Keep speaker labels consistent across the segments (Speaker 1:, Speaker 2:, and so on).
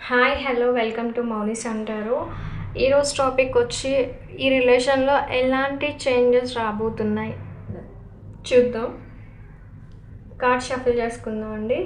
Speaker 1: Hi hello welcome to మౌనిస్ అంటారు. ఈరోజు topic వచ్చి ఈ రిలేషన్లో ఎలాంటి చేంజెస్ రాబోతున్నాయి చూద్దాం. కార్డ్ షఫిల్ చేసుకుందాం అండి.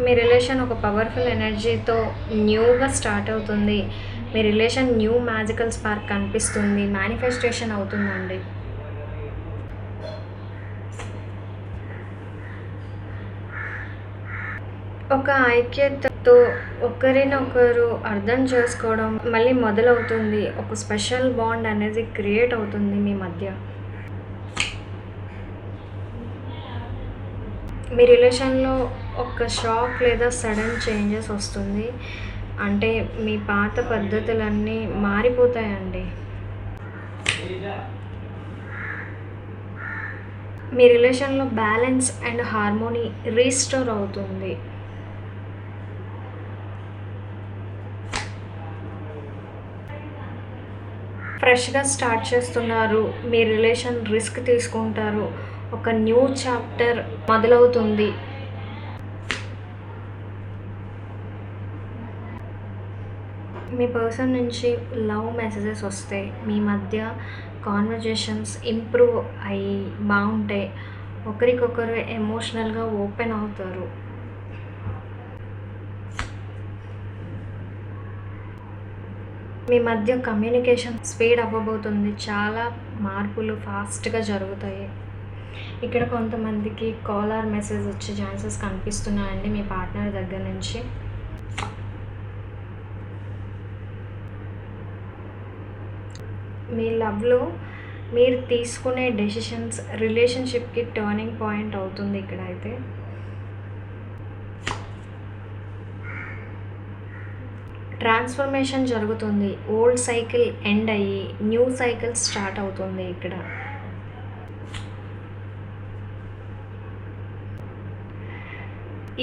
Speaker 1: మీ రిలేషన్ ఒక పవర్ఫుల్ ఎనర్జీతో న్యూగా స్టార్ట్ అవుతుంది. మీ రిలేషన్ న్యూ మ్యాజికల్ స్పార్క్ కనిపిస్తుంది. మేనిఫెస్టేషన్ అవుతుందండి. ఒక ఐక్యతతో ఒకరినొకరు అర్థం చేసుకోవడం మళ్ళీ మొదలవుతుంది. ఒక స్పెషల్ బాండ్ అనేది క్రియేట్ అవుతుంది మీ మధ్య. మీ రిలేషన్లో ఒక షాక్ లేదా సడన్ చేంజెస్ వస్తుంది. అంటే మీ పాత పద్ధతులన్నీ మారిపోతాయండి. మీ రిలేషన్లో బ్యాలెన్స్ అండ్ హార్మోనీ రీస్టోర్ అవుతుంది. ఫ్రెష్గా స్టార్ట్ చేస్తున్నారు. మీ రిలేషన్ రిస్క్ తీసుకుంటారు. ఒక న్యూ చాప్టర్ మొదలవుతుంది. మీ పర్సన్ నుంచి లవ్ మెసేజెస్ వస్తాయి. మీ మధ్య కాన్వర్జేషన్స్ ఇంప్రూవ్ అయ్యి బాగుంటాయి. ఒకరికొకరు ఎమోషనల్గా ఓపెన్ అవుతారు. మీ మధ్య కమ్యూనికేషన్ స్పీడ్ అవ్వబోతుంది. చాలా మార్పులు ఫాస్ట్గా జరుగుతాయి. ఇక్కడ కొంతమందికి కాల్ ఆర్ మెసేజ్ వచ్చే ఛాన్సెస్ కనిపిస్తున్నాయండి మీ పార్ట్నర్ దగ్గర నుంచి. మీ లవ్లో మీరు తీసుకునే డెసిషన్స్ రిలేషన్షిప్కి టర్నింగ్ పాయింట్ అవుతుంది. ఇక్కడ అయితే ట్రాన్స్ఫర్మేషన్ జరుగుతుంది. ఓల్డ్ సైకిల్ ఎండ్ అయ్యి న్యూ సైకిల్ స్టార్ట్ అవుతుంది. ఇక్కడ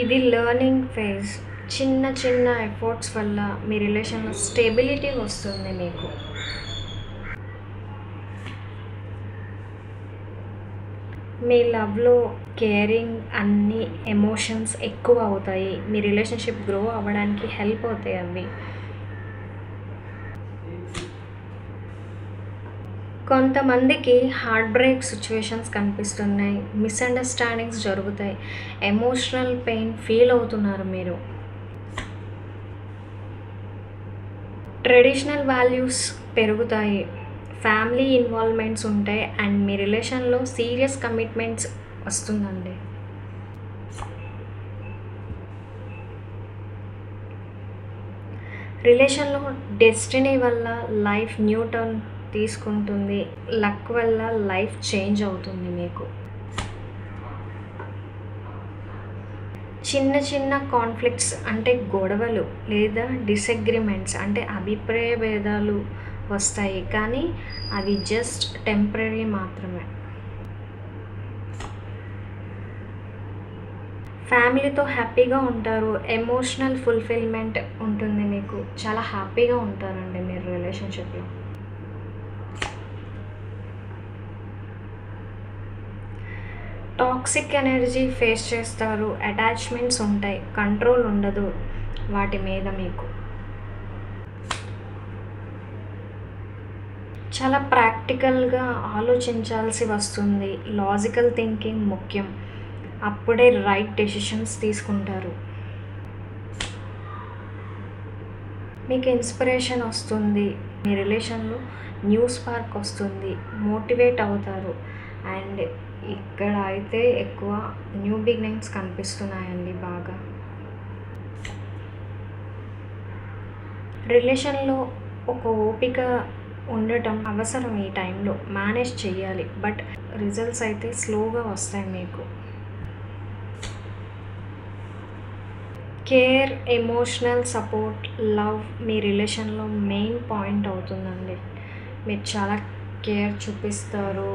Speaker 1: ఇది లెర్నింగ్ ఫేజ్. చిన్న చిన్న ఎఫర్ట్స్ వల్ల మీ రిలేషన్లో స్టెబిలిటీ వస్తుంది మీకు. మీ లవ్లో కేరింగ్ అన్ని ఎమోషన్స్ ఎక్కువ అవుతాయి. మీ రిలేషన్షిప్ గ్రో అవ్వడానికి హెల్ప్ అవుతాయి అవి. కొంతమందికి హార్ట్ బ్రేక్ సిచ్యువేషన్స్ కనిపిస్తున్నాయి. మిస్అండర్స్టాండింగ్స్ జరుగుతాయి. ఎమోషనల్ పెయిన్ ఫీల్ అవుతున్నారు మీరు. ట్రెడిషనల్ వాల్యూస్ పెరుగుతాయి. ఫ్యామిలీ ఇన్వాల్వ్మెంట్స్ ఉంటాయి. అండ్ మీ రిలేషన్లో సీరియస్ కమిట్మెంట్స్ వస్తుందండి. రిలేషన్లో డెస్టినీ వల్ల లైఫ్ న్యూ టర్న్ తీసుకుంటుంది. లక్ వల్ల లైఫ్ చేంజ్ అవుతుంది మీకు. చిన్న చిన్న కాన్ఫ్లిక్ట్స్ అంటే గొడవలు లేదా డిసగ్రిమెంట్స్ అంటే అభిప్రాయ భేదాలు వస్తాయి. కానీ అవి జస్ట్ టెంపరీ మాత్రమే. ఫ్యామిలీతో హ్యాపీగా ఉంటారు. ఎమోషనల్ ఫుల్ఫిల్మెంట్ ఉంటుంది మీకు. చాలా హ్యాపీగా ఉంటారండి మీరు రిలేషన్షిప్లో. టాక్సిక్ ఎనర్జీ ఫేస్ చేస్తారు. అటాచ్మెంట్స్ ఉంటాయి. కంట్రోల్ ఉండదు వాటి మీద మీకు. చాలా ప్రాక్టికల్గా ఆలోచించాల్సి వస్తుంది. లాజికల్ థింకింగ్ ముఖ్యం. అప్పుడే రైట్ డెసిషన్స్ తీసుకుంటారు. మీకు ఇన్స్పిరేషన్ వస్తుంది. మీ రిలేషన్లో న్యూ స్పార్క్ వస్తుంది. మోటివేట్ అవుతారు. అండ్ ఇక్కడ అయితే ఎక్కువ న్యూ బిగినింగ్స్ కనిపిస్తున్నాయండి బాగా. రిలేషన్లో ఒక ఓపిక ఉండటం అవసరం. ఈ టైంలో మేనేజ్ చేయాలి. బట్ రిజల్ట్స్ అయితే స్లోగా వస్తాయి మీకు. కేర్, ఎమోషనల్ సపోర్ట్, లవ్ మీ రిలేషన్‌లో మెయిన్ పాయింట్ అవుతుందండి. మీరు చాలా కేర్ చూపిస్తారు.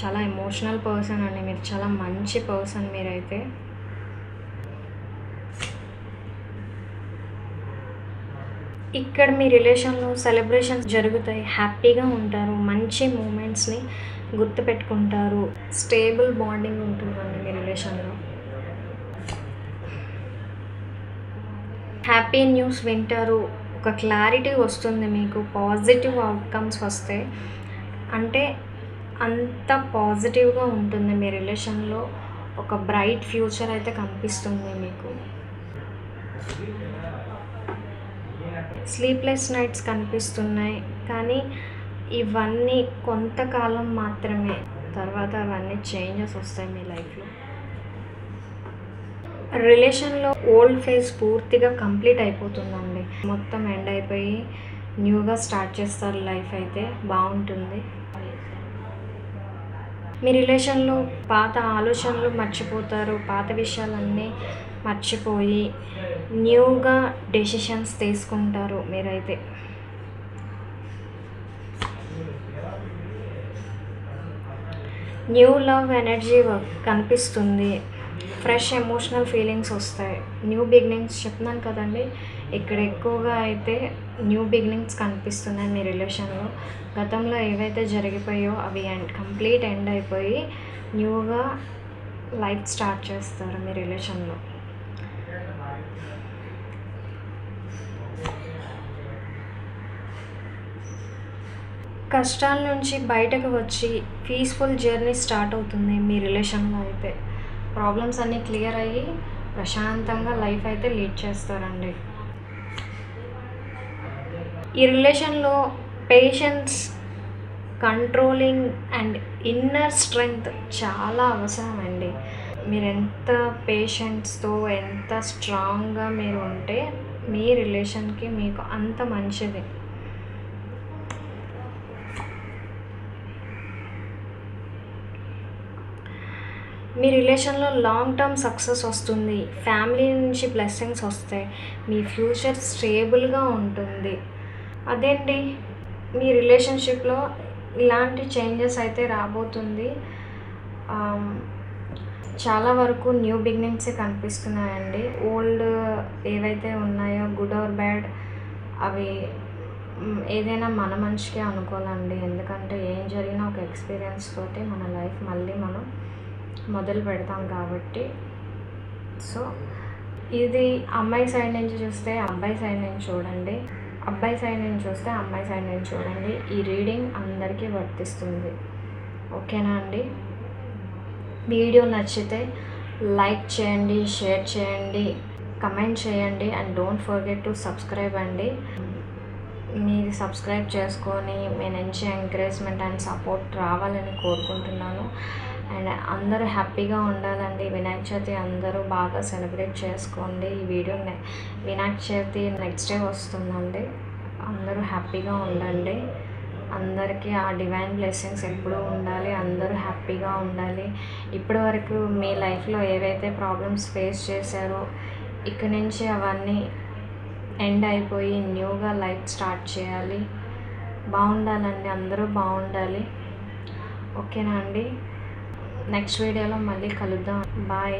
Speaker 1: చాలా ఎమోషనల్ పర్సన్ అండి. మీరు చాలా మంచి పర్సన్ మీరైతే. ఇక్కడ మీ రిలేషన్‌లో సెలబ్రేషన్స్ జరుగుతాయి. హ్యాపీగా ఉంటారు. మంచి మూమెంట్స్‌ని గుర్తుపెట్టుకుంటారు. స్టేబుల్ బాండింగ్ ఉంటుందండి మీ రిలేషన్‌లో. హ్యాపీ న్యూస్ వింటారు. ఒక క్లారిటీ వస్తుంది మీకు. పాజిటివ్ అవుట్‌కమ్స్ వస్తాయి. అంటే అంత పాజిటివ్‌గా ఉంటుంది మీ రిలేషన్‌లో. ఒక బ్రైట్ ఫ్యూచర్ అయితే కనిపిస్తుంది మీకు. స్లీప్‌లెస్ నైట్స్ కనిపిస్తున్నాయి. కానీ ఇవన్నీ కొంతకాలం మాత్రమే. తర్వాత అవన్నీ చేంజెస్ వస్తాయి మీ లైఫ్‌లో. రిలేషన్‌లో ఓల్డ్ ఫేజ్ పూర్తిగా కంప్లీట్ అయిపోతుందండి. మొత్తం ఎండ్ అయిపోయి న్యూగా స్టార్ట్ చేస్తారు లైఫ్ అయితే. బావుంటుంది. మీ రిలేషన్‌లో పాత ఆలోచనలు మర్చిపోతారు. పాత విషయాలన్నీ మర్చిపోయి న్యూగా డెసిషన్స్ తీసుకుంటారు మీరైతే. న్యూ లవ్ ఎనర్జీ కనిపిస్తుంది. ఫ్రెష్ ఎమోషనల్ ఫీలింగ్స్ వస్తాయి. న్యూ బిగినింగ్స్ చెప్తున్నాను కదండి. ఇక్కడ ఎక్కువగా అయితే న్యూ బిగినింగ్స్ కనిపిస్తున్నాయి మీ రిలేషన్‌లో. గతంలో ఏవైతే జరిగిపోయాయో అవి కంప్లీట్ ఎండ్ అయిపోయి న్యూగా లైఫ్ స్టార్ట్ చేస్తారు మీ రిలేషన్‌లో. కష్టాల నుంచి బయటకు వచ్చి పీస్‌ఫుల్ జర్నీ స్టార్ట్ అవుతుంది మీ రిలేషన్‌లో అయితే. ప్రాబ్లమ్స్ అన్నీ క్లియర్ అయ్యి ప్రశాంతంగా లైఫ్ అయితే లీడ్ చేస్తారండి. ఈ రిలేషన్‌లో patience, controlling and inner strength చాలా అవసరం అండి. మీరెంత పేషెన్స్‌తో ఎంత స్ట్రాంగ్‌గా మీరు ఉంటే మీ రిలేషన్‌కి మీకు అంత మంచిది. మీ రిలేషన్‌లో లాంగ్ టర్మ్ సక్సెస్ వస్తుంది. ఫ్యామిలీ నుంచి బ్లెస్సింగ్స్ వస్తాయి. మీ ఫ్యూచర్ స్టేబుల్‌గా ఉంటుంది. అదేంటి మీ రిలేషన్‌షిప్‌లో ఇలాంటి చేంజెస్ అయితే రాబోతుంది. చాలా వరకు న్యూ బిగినింగ్సే కనిపిస్తున్నాయండి. ఓల్డ్ ఏవైతే ఉన్నాయో గుడ్ ఆర్ బ్యాడ్ అవి ఏదైనా మన మంచికే అనుకోవాలండి. ఎందుకంటే ఏం జరిగినా ఒక ఎక్స్‌పీరియన్స్ తోటి మన లైఫ్ మళ్ళీ మనం మొదలు పెడతాం కాబట్టి. సో ఇది అమ్మాయి సైడ్ నుంచి చూస్తే అబ్బాయి సైడ్ నుంచి చూడండి. అబ్బాయి సైడ్ నుంచి చూస్తే అమ్మాయి సైడ్ నుంచి చూడండి. ఈ రీడింగ్ అందరికీ వర్తిస్తుంది. ఓకేనా అండి? వీడియో నచ్చితే లైక్ చేయండి, షేర్ చేయండి, కమెంట్ చేయండి and don't forget to subscribe అండి. మీరు సబ్స్క్రైబ్ చేసుకొని మీ నుంచి ఎంకరేజ్మెంట్ అండ్ సపోర్ట్ రావాలని కోరుకుంటున్నాను. అండ్ అందరూ హ్యాపీగా ఉండాలండి. వినాయక చవితి అందరూ బాగా సెలబ్రేట్ చేసుకోండి. ఈ video Vinayaka Chavithi next day వస్తుందండి. అందరూ హ్యాపీగా ఉండండి. అందరికీ ఆ డివైన్ బ్లెస్సింగ్స్ ఎప్పుడూ ఉండాలి. అందరూ హ్యాపీగా ఉండాలి. ఇప్పటి వరకు మీ లైఫ్లో ఏవైతే ప్రాబ్లమ్స్ ఫేస్ చేశారో ఇక్కడి నుంచి అవన్నీ ఎండ్ అయిపోయి న్యూగా లైఫ్ స్టార్ట్ చేయాలి. బాగుండాలండి. అందరూ బాగుండాలి. ఓకేనా అండి? నెక్స్ట్ వీడియోలో మళ్ళీ కలుద్దాం. బాయ్.